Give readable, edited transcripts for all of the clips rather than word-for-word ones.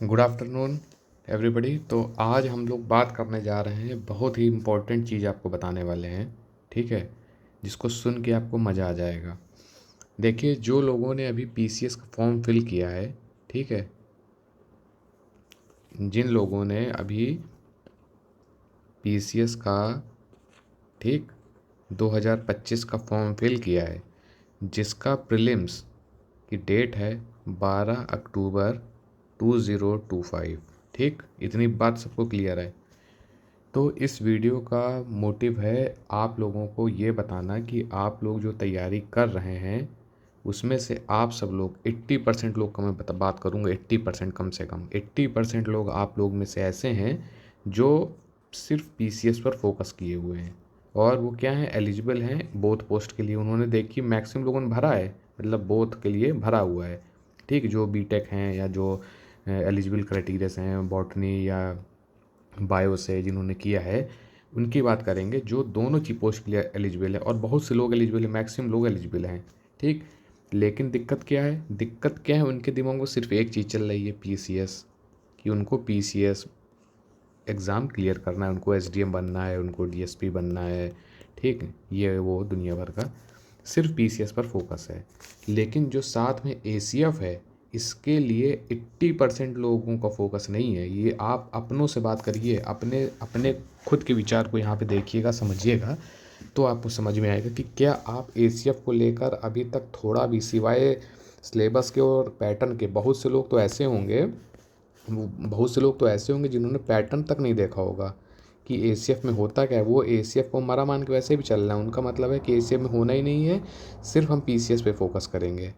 Good afternoon everybody. तो आज हम लोग बात करने जा रहे हैं, बहुत ही इम्पोर्टेंट चीज़ आपको बताने वाले हैं, ठीक है, जिसको सुन के आपको मज़ा आ जाएगा। देखिए, जो लोगों ने अभी पीसीएस का फॉर्म फिल किया है, ठीक है, जिन लोगों ने अभी पीसीएस का, ठीक, 2025 का फॉर्म फिल किया है, जिसका प्रीलिम्स की डेट है 12 अक्टूबर 2025, ठीक, इतनी बात सबको क्लियर है। तो इस वीडियो का मोटिव है आप लोगों को ये बताना कि आप लोग जो तैयारी कर रहे हैं उसमें से आप सब लोग 80% लोग का मैं बात करूँगा, 80% कम से कम 80% लोग आप लोग में से ऐसे हैं जो सिर्फ पीसीएस पर फोकस किए हुए हैं, और वो क्या हैं, एलिजिबल हैं बोथ पोस्ट के लिए। उन्होंने देखिए मैक्सिमम लोगों ने भरा है, मतलब बोथ के लिए भरा हुआ है, ठीक, जो बीटेक हैं या जो एलिजिबल क्राइटेरिया हैं बॉटनी या बायो से जिन्होंने किया है, उनकी बात करेंगे जो दोनों ची पोस्ट के लिए एलिजिबल है। और बहुत से लोग एलिजिबल है, मैक्सिमम लोग एलिजिबल हैं, ठीक। लेकिन दिक्कत क्या है, उनके दिमाग में सिर्फ एक चीज़ चल रही है, पीसीएस, कि उनको पीसीएस एग्ज़ाम क्लियर करना है, उनको एसडीएम बनना है, उनको डीएसपी बनना है, ठीक, ये वो दुनिया भर का सिर्फ पीसीएस पर फोकस है। लेकिन जो साथ में एसीएफ है, इसके लिए 80% लोगों का फोकस नहीं है। ये आप अपनों से बात करिए, अपने अपने खुद के विचार को यहाँ पे देखिएगा, समझिएगा, तो आपको समझ में आएगा कि क्या आप एसीएफ को लेकर अभी तक थोड़ा भी, सिवाय सिलेबस के और पैटर्न के, बहुत से लोग तो ऐसे होंगे जिन्होंने पैटर्न तक नहीं देखा होगा कि एसीएफ में होता क्या है। वो एसीएफ को मरा मान के वैसे भी चल रहे हैं। उनका मतलब है कि एसीएफ में होना ही नहीं है, सिर्फ हम पीसीएस पे फोकस करेंगे,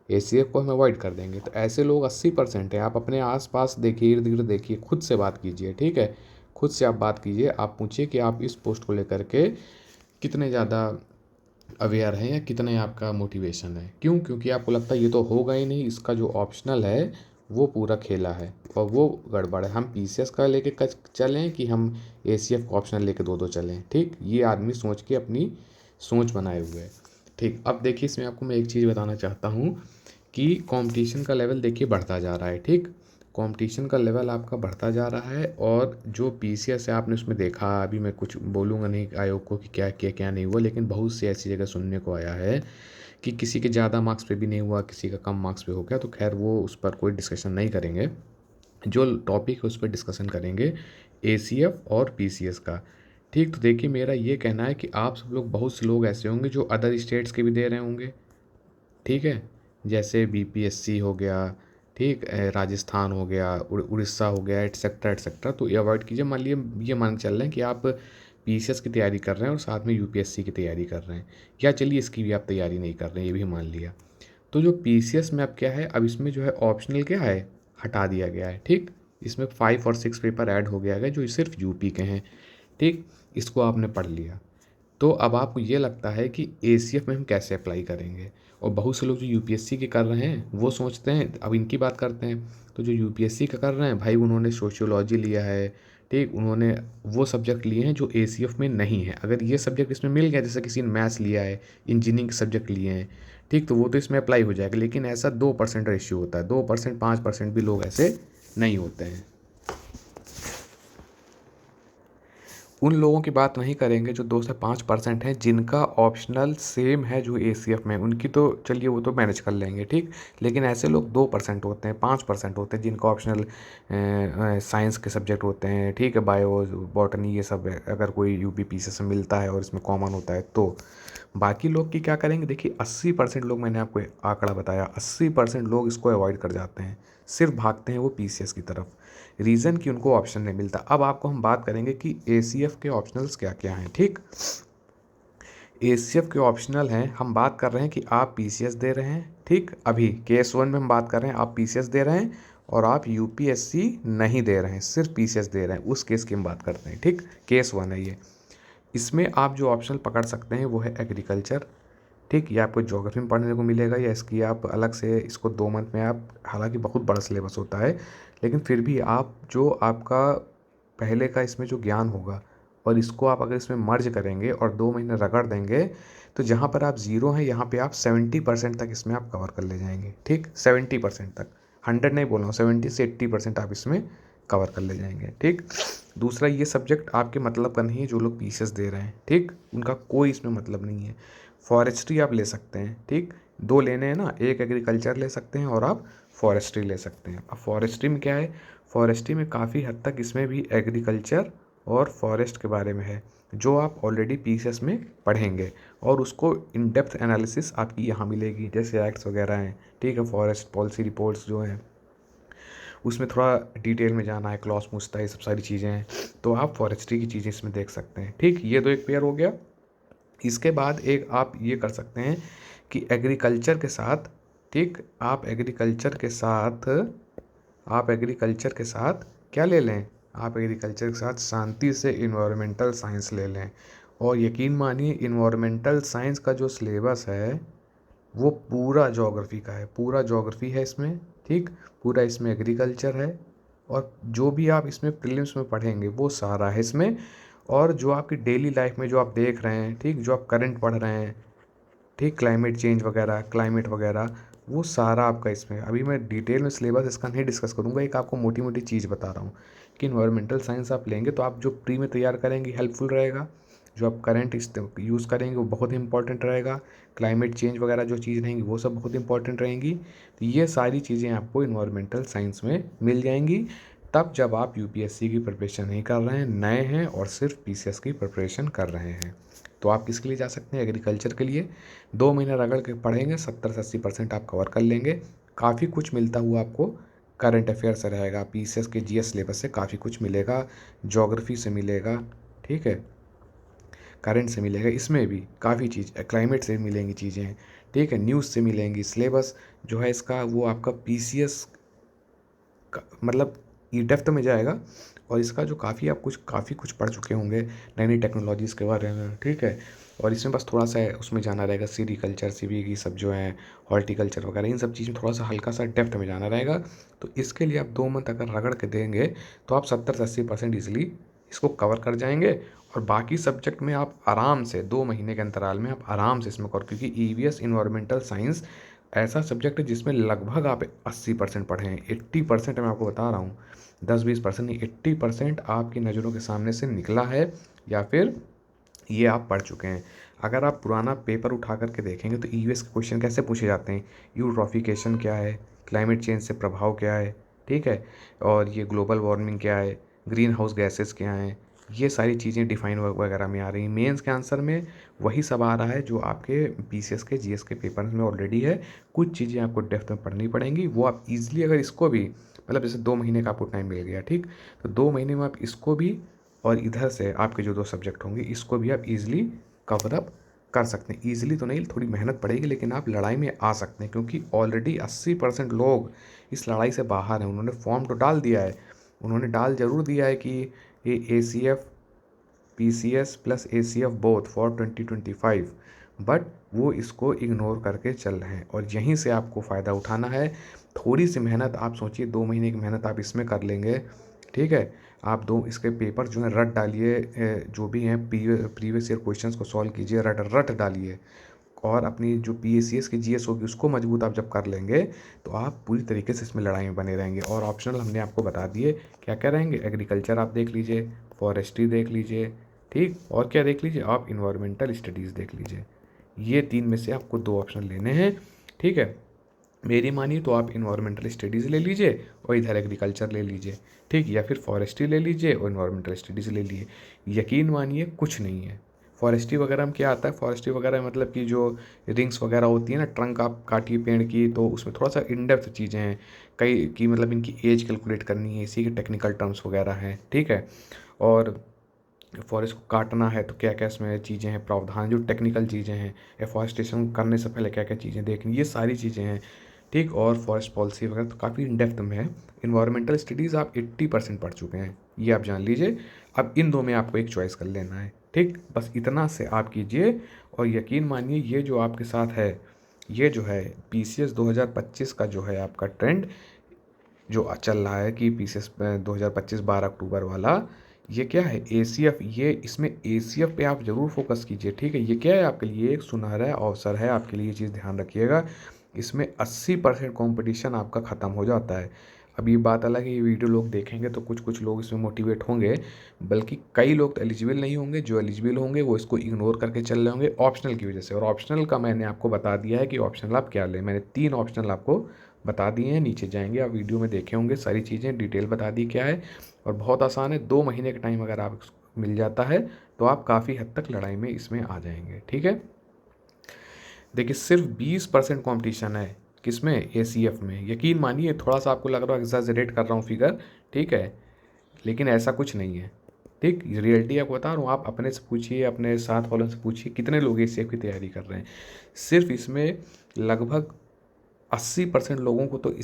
एसीएफ को हम अवॉइड कर देंगे। तो ऐसे लोग 80% हैं। आप अपने आसपास देखिए, इर्द गिर्द देखिए, खुद से बात कीजिए, ठीक है, खुद से आप बात कीजिए, आप पूछिए कि आप इस पोस्ट को लेकर के कितने ज़्यादा अवेयर हैं या कितने आपका मोटिवेशन है। क्यों? क्योंकि आपको लगता है ये तो होगा ही नहीं, इसका जो ऑप्शनल है वो पूरा खेला है और वो गड़बड़ है। हम पीसीएस का लेके चलें कि हम एसीएफ का ऑप्शनल लेके दो चलें, ठीक, ये आदमी सोच के अपनी सोच बनाए हुए है, ठीक। अब देखिए, इसमें आपको मैं एक चीज़ बताना चाहता हूँ कि कंपटीशन का लेवल देखिए बढ़ता जा रहा है, ठीक, कंपटीशन का लेवल आपका बढ़ता जा रहा है। और जो पीसीएस है, आपने उसमें देखा, अभी मैं कुछ बोलूँगा नहीं आयोग को कि क्या किया क्या नहीं हुआ, लेकिन बहुत सी ऐसी जगह सुनने को आया है कि किसी के ज़्यादा मार्क्स पे भी नहीं हुआ, किसी का कम मार्क्स पे हो गया। तो खैर वो उस पर कोई डिस्कशन नहीं करेंगे, जो टॉपिक है उस पर डिस्कशन करेंगे एसीएफ और पीसीएस का, ठीक। तो देखिए, मेरा ये कहना है कि आप सब लोग, बहुत से लोग ऐसे होंगे जो अदर स्टेट्स के भी दे रहे होंगे, ठीक है, जैसे बीपीएससी हो गया, ठीक, राजस्थान हो गया, उड़ीसा हो गया, एटसेट्रा एटसेट्रा। तो ये अवॉइड कीजिए। मान लीजिए, ये मान के चल रहे हैं कि आप पीसीएस की तैयारी कर रहे हैं और साथ में यूपीएससी की तैयारी कर रहे हैं, या चलिए इसकी भी आप तैयारी नहीं कर रहे हैं, ये भी मान लिया। तो जो पीसीएस में अब क्या है, अब इसमें जो है ऑप्शनल क्या है, हटा दिया गया है, ठीक। इसमें 5 और 6 पेपर ऐड हो गया है जो सिर्फ यूपी के हैं, ठीक। इसको आपने पढ़ लिया, तो अब आपको ये लगता है कि एसीएफ में हम कैसे अप्लाई करेंगे। और बहुत से लोग जो यूपीएससी के कर रहे हैं वो सोचते हैं, अब इनकी बात करते हैं, तो जो यूपीएससी का कर रहे हैं भाई, उन्होंने सोशियोलॉजी लिया है, ठीक, उन्होंने वो सब्जेक्ट लिए हैं जो एसीएफ में नहीं है। अगर ये सब्जेक्ट इसमें मिल गया, जैसे किसी ने मैथ्स लिया है, इंजीनियरिंग के सब्जेक्ट लिए हैं, ठीक, तो वो तो इसमें अप्लाई हो जाएगा। लेकिन ऐसा 2% रेशियो होता है, 2% 5% भी लोग ऐसे नहीं होते हैं। उन लोगों की बात नहीं करेंगे जो 2 से 5% हैं जिनका ऑप्शनल सेम है जो एसीएफ में, उनकी तो चलिए वो तो मैनेज कर लेंगे, ठीक। लेकिन ऐसे लोग 2% होते हैं, 5% होते हैं जिनका ऑप्शनल साइंस के सब्जेक्ट होते हैं, ठीक है, बायो बॉटनी ये सब है, अगर कोई यूपीपीसी से मिलता है और इसमें कॉमन होता है तो। बाकी लोग की क्या करेंगे, देखिए 80% लोग, मैंने आपको आंकड़ा बताया, 80% लोग इसको अवॉइड कर जाते हैं, सिर्फ भागते हैं वो पीसीएस की तरफ। रीज़न कि उनको ऑप्शन नहीं मिलता। अब आपको हम बात करेंगे कि एसीएफ के ऑप्शनल्स क्या क्या हैं, ठीक। एसीएफ के ऑप्शनल हैं, हम बात कर रहे हैं कि आप पीसीएस दे रहे हैं, ठीक, अभी केस 1 में हम बात कर रहे हैं आप पीसीएस दे रहे हैं और आप यूपीएससी नहीं दे रहे हैं, सिर्फ पीसीएस दे रहे हैं, उस केस की हम बात करते हैं, ठीक। केस 1 है ये। इसमें आप जो ऑप्शनल पकड़ सकते हैं वो है एग्रीकल्चर, ठीक, ये आपको ज्योग्राफी में पढ़ने को मिलेगा, या इसकी आप अलग से इसको 2 मंथ में आप, हालांकि बहुत बड़ा सिलेबस होता है, लेकिन फिर भी आप जो आपका पहले का इसमें जो ज्ञान होगा और इसको आप अगर इसमें मर्ज करेंगे और 2 महीने रगड़ देंगे, तो जहाँ पर आप ज़ीरो हैं यहाँ पे आप 70% तक इसमें आप कवर कर ले जाएंगे, ठीक, 70% तक। 100 नहीं बोल रहा हूँ, 70 से 80% आप इसमें कवर कर ले जाएंगे। ठीक, दूसरा ये सब्जेक्ट आपके मतलब का नहीं है जो लोग पीसीएस दे रहे हैं। ठीक, उनका कोई इसमें मतलब नहीं है। फॉरेस्ट्री आप ले सकते हैं। ठीक, दो लेने हैं ना, एक एग्रीकल्चर ले सकते हैं और आप फॉरेस्ट्री ले सकते हैं। अब फॉरेस्ट्री में क्या है, फॉरेस्ट्री में काफ़ी हद तक इसमें भी एग्रीकल्चर और फॉरेस्ट के बारे में है जो आप ऑलरेडी पीसीएस में पढ़ेंगे, और उसको इन डेप्थ एनालिसिस आपकी यहाँ मिलेगी, जैसे एक्ट्स वगैरह हैं। ठीक है, फॉरेस्ट पॉलिसी रिपोर्ट्स जो हैं उसमें थोड़ा डिटेल में जाना है, क्लॉज पूछता है, ये सब सारी चीज़ें हैं, तो आप फॉरेस्ट्री की चीज़ें इसमें देख सकते हैं। ठीक, ये तो एक पेयर हो गया। इसके बाद एक आप ये कर सकते हैं कि एग्रीकल्चर के साथ, ठीक, आप एग्रीकल्चर के साथ क्या ले लें, आप एग्रीकल्चर के साथ शांति से इन्वायरमेंटल साइंस ले लें। और यकीन मानिए इन्वायरमेंटल साइंस का जो सिलेबस है वो पूरा ज्योग्राफी का है, पूरा ज्योग्राफी है इसमें। ठीक, पूरा इसमें एग्रीकल्चर है, और जो भी आप इसमें प्रीलिम्स में पढ़ेंगे वो सारा है इसमें। और जो आपकी डेली लाइफ में जो आप देख रहे हैं, ठीक, जो आप करंट पढ़ रहे हैं, ठीक, क्लाइमेट चेंज वगैरह, क्लाइमेट वगैरह, वो सारा आपका इसमें। अभी मैं डिटेल में सिलेबस इसका नहीं डिस्कस करूँगा, एक आपको मोटी मोटी चीज़ बता रहा हूँ कि इन्वायरमेंटल साइंस आप लेंगे तो आप जो प्री में तैयार करेंगे हेल्पफुल रहेगा, जो आप करंट यूज़ करेंगे वो बहुत इंपॉर्टेंट रहेगा, क्लाइमेट चेंज वगैरह जो चीज़ रहेंगी वो सब बहुत इंपॉर्टेंट रहेंगी। तो ये सारी चीज़ें आपको इन्वायरमेंटल साइंस में मिल जाएंगी, तब जब आप यूपीएससी की प्रिपरेशन नहीं कर रहे हैं, नए हैं और सिर्फ पीसीएस की प्रिपरेशन कर रहे हैं। तो आप किसके लिए जा सकते हैं, एग्रीकल्चर के लिए। 2 महीने रगड़ के पढ़ेंगे, 70 से 80% आप कवर कर लेंगे। काफ़ी कुछ मिलता हुआ आपको करंट अफेयर से रहेगा, पीसीएस के जीएस सिलेबस से काफ़ी कुछ मिलेगा, ज्योग्राफी से मिलेगा, ठीक है, करंट से मिलेगा, इसमें भी काफ़ी चीज़, क्लाइमेट से मिलेंगी चीज़ें, ठीक है, न्यूज़ से मिलेंगी। सिलेबस जो है इसका वो आपका पीसीएस मतलब ई डेप्थ में जाएगा, और इसका जो काफ़ी कुछ पढ़ चुके होंगे नई नई टेक्नोलॉजीज़ के बारे में। ठीक है, और इसमें बस थोड़ा सा उसमें जाना रहेगा, सीरीकल्चर सीवी की सब जो है, हॉर्टिकल्चर वगैरह, इन सब चीज़ में थोड़ा सा हल्का सा डेप्थ में जाना रहेगा। तो इसके लिए आप 2 मंथ अगर रगड़ के देंगे तो आप 70 से 80% ईजिली इसको कवर कर जाएंगे। और बाकी सब्जेक्ट में आप आराम से 2 महीने के अंतराल में आप आराम से इसमें कर, क्योंकि ईवीएस इन्वायरमेंटल साइंस ऐसा सब्जेक्ट है जिसमें लगभग आप 80% पढ़े हैं। 80% मैं आपको बता रहा हूँ, 10-20% नहीं, 80% आपकी नज़रों के सामने से निकला है, या फिर ये आप पढ़ चुके हैं। अगर आप पुराना पेपर उठा करके देखेंगे तो ईवीएस के क्वेश्चन कैसे पूछे जाते हैं, यूट्रॉफिकेशन क्या है, क्लाइमेट चेंज से प्रभाव क्या है, ठीक है, और ये ग्लोबल वार्मिंग क्या है, ग्रीन हाउस गैसेस क्या हैं, ये सारी चीज़ें डिफाइन वगैरह में आ रही हैं। मेंस के आंसर में वही सब आ रहा है जो आपके पीसीएस के जीएस के पेपर में ऑलरेडी है। कुछ चीज़ें आपको डेप्थ में पढ़नी पड़ेंगी, वो आप इजीली अगर इसको भी, मतलब जैसे 2 महीने का आपको टाइम मिल गया, ठीक, तो 2 महीने में आप इसको भी और इधर से आपके जो 2 सब्जेक्ट होंगे इसको भी आप इजीली कवर अप कर सकते हैं। ईजिली तो नहीं, थोड़ी मेहनत पड़ेगी, लेकिन आप लड़ाई में आ सकते हैं, क्योंकि ऑलरेडी 80% लोग इस लड़ाई से बाहर हैं। उन्होंने फॉर्म तो डाल दिया है, उन्होंने डाल ज़रूर दिया है कि ये ACF PCS plus ACF both for 2025, but वो इसको इग्नोर करके चल रहे हैं, और यहीं से आपको फ़ायदा उठाना है। थोड़ी सी मेहनत आप सोचिए, 2 महीने की मेहनत आप इसमें कर लेंगे, ठीक है, आप दो इसके पेपर जो है रट डालिए, जो भी हैं प्रीवियस ईयर क्वेश्चंस को सॉल्व कीजिए, रट रट डालिए, और अपनी जो PACS की जीएस होगी उसको मजबूत आप जब कर लेंगे तो आप पूरी तरीके से इसमें लड़ाई में बने रहेंगे। और ऑप्शनल हमने आपको बता दिए क्या क्या रहेंगे, एग्रीकल्चर आप देख लीजिए, फॉरेस्ट्री देख लीजिए, ठीक, और क्या देख लीजिए, आप इन्वायरमेंटल स्टडीज़ देख लीजिए। ये 3 में से आपको 2 ऑप्शन लेने हैं, ठीक है। मेरी मानिए तो आप इन्वायरमेंटल स्टडीज़ ले लीजिए और इधर एग्रीकल्चर ले लीजिए, ठीक, या फिर फॉरेस्ट्री ले लीजिए और इन्वायरमेंटल स्टडीज़ ले लीजिए। यकीन मानिए कुछ नहीं है। फॉरेस्ट्री वगैरह में क्या आता है, फॉरेस्ट्री वगैरह में मतलब कि जो रिंग्स वगैरह होती है ना, ट्रंक आप काटिए पेड़ की, तो उसमें थोड़ा सा इन डेप्थ चीज़ें हैं, कई की मतलब इनकी एज कैलकुलेट करनी है, इसी के टेक्निकल टर्म्स वगैरह हैं, ठीक है। और फॉरेस्ट को काटना है तो क्या क्या इसमें चीज़ें हैं, प्रावधान जो टेक्निकल चीज़ें हैं, एफॉरेस्टेशन करने से पहले क्या क्या चीज़ें देखनी, ये सारी चीज़ें हैं, ठीक। और फॉरेस्ट पॉलिसी वगैरह तो काफ़ी इन डेप्थ में है। इन्वायरमेंटल स्टडीज़ आप 80% पढ़ चुके हैं, ये आप जान लीजिए। अब इन दो में आपको एक चॉइस कर लेना है, ठीक, बस इतना से आप कीजिए। और यकीन मानिए ये जो आपके साथ है, ये जो है PCS 2025 का जो है आपका ट्रेंड जो चल रहा है कि PCS 2025 12 अक्टूबर वाला, ये क्या है, ACF, ये इसमें ACF पे आप ज़रूर फोकस कीजिए, ठीक है। ये क्या है आपके लिए, एक सुनहरा अवसर है आपके लिए, ये चीज़ ध्यान रखिएगा। इसमें 80% कॉम्पिटिशन आपका ख़त्म हो जाता है। अब ये बात अलग है, ये वीडियो लोग देखेंगे तो कुछ कुछ लोग इसमें मोटिवेट होंगे, बल्कि कई लोग तो एलिजिबल नहीं होंगे। जो एलिजिबल होंगे वो इसको इग्नोर करके चल रहे होंगे ऑप्शनल की वजह से। और ऑप्शनल का मैंने आपको बता दिया है कि ऑप्शनल आप क्या लें। मैंने 3 ऑप्शनल आपको बता दिए हैं, नीचे जाएंगे आप वीडियो में देखे होंगे, सारी चीज़ें डिटेल बता दी क्या है। और बहुत आसान है, 2 महीने का टाइम अगर आप मिल जाता है तो आप काफ़ी हद तक लड़ाई में इसमें आ जाएंगे। ठीक है, देखिए सिर्फ 20% कॉम्पिटिशन है किसमें, ACF में। यकीन मानिए थोड़ा सा आपको लग रहा है एग्जैजरेट कर रहा हूँ फिगर, ठीक है, लेकिन ऐसा कुछ नहीं है। ठीक, रियलिटी आपको बता रहा हूँ। आप अपने से पूछिए, अपने साथ वालों से पूछिए कितने लोग ACF की तैयारी कर रहे हैं। सिर्फ इसमें लगभग 80% लोगों को तो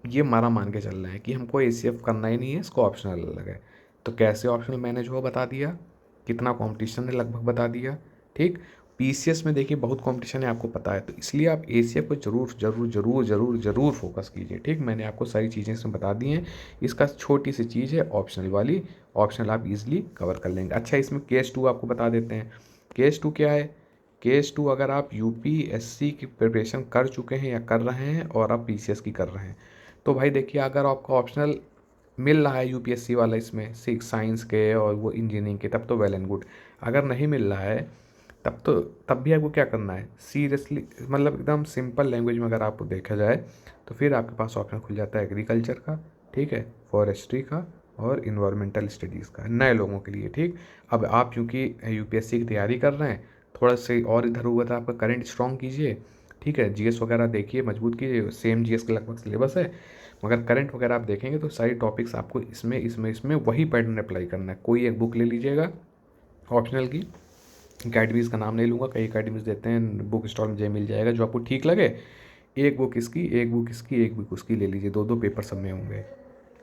ये मारा मान के चल रहे हैं कि हमको ACF करना ही नहीं है, इसको ऑप्शनल अलग है। तो कैसे ऑप्शनल मैनेज हो बता दिया, कितना कंपटीशन है लगभग बता दिया। ठीक, PCS में देखिए बहुत कंपटीशन है, आपको पता है, तो इसलिए आप ACF को जरूर जरूर जरूर जरूर जरूर फोकस कीजिए। ठीक, मैंने आपको सारी चीज़ें इसमें बता दी हैं। इसका छोटी सी चीज़ है ऑप्शनल वाली, ऑप्शनल आप इजीली कवर कर लेंगे। अच्छा, इसमें केस 2 आपको बता देते हैं। केस 2 क्या है? केस 2 अगर आप UPSC की प्रिपरेशन कर चुके हैं या कर रहे हैं और आप PCS की कर रहे हैं, तो भाई देखिए अगर आपका ऑप्शनल मिल रहा है UPSC वाला इसमें साइंस के और वो इंजीनियरिंग के, तब तो वेल एंड गुड। अगर नहीं मिल रहा है तब भी आपको क्या करना है, सीरियसली मतलब एकदम सिंपल लैंग्वेज में अगर आपको देखा जाए तो फिर आपके पास ऑप्शन खुल जाता है एग्रीकल्चर का, ठीक है, फॉरेस्ट्री का और इन्वायरमेंटल स्टडीज़ का, नए लोगों के लिए। ठीक, अब आप क्योंकि UPSC की तैयारी कर रहे हैं, थोड़ा से और इधर उधर आपका करंट स्ट्रॉन्ग कीजिए। ठीक है, GS वगैरह देखिए, मजबूत कीजिए, सेम GS के लगभग सिलेबस है, मगर करंट वगैरह आप देखेंगे तो सारी टॉपिक्स आपको इसमें वही पैटर्न अप्लाई करना है। कोई एक बुक ले लीजिएगा ऑप्शनल की, अकेडमीज़ का नाम नहीं लूँगा, कई अकेडमीज़ देते हैं, बुक स्टॉल में मिल जाएगा, जो आपको ठीक लगे, एक बुक इसकी, एक बुक इसकी, एक बुक उसकी ले लीजिए, 2-2 पेपर सब में होंगे।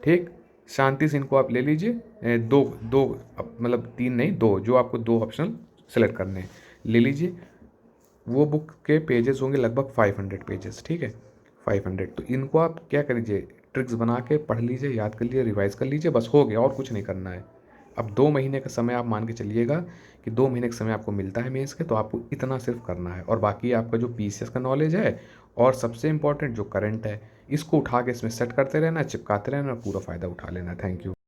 ठीक, शांति से इनको आप ले लीजिए, दो दो मतलब 3 नहीं 2, जो आपको 2 ऑप्शनल सेलेक्ट करने हैं ले लीजिए। वो बुक के पेजेस होंगे लगभग 500 पेजेस, ठीक है, 500। तो इनको आप क्या करिए, ट्रिक्स बना के पढ़ लीजिए, याद कर लीजिए, रिवाइज कर लीजिए, बस हो गया, और कुछ नहीं करना है। अब 2 महीने का समय आप मान के चलिएगा कि 2 महीने का समय आपको मिलता है मेंस के, तो आपको इतना सिर्फ करना है। और बाकी आपका जो PCS का नॉलेज है और सबसे इम्पोर्टेंट जो करंट है, इसको उठा के इसमें सेट करते रहना, चिपकाते रहना, पूरा फ़ायदा उठा लेना। Thank you.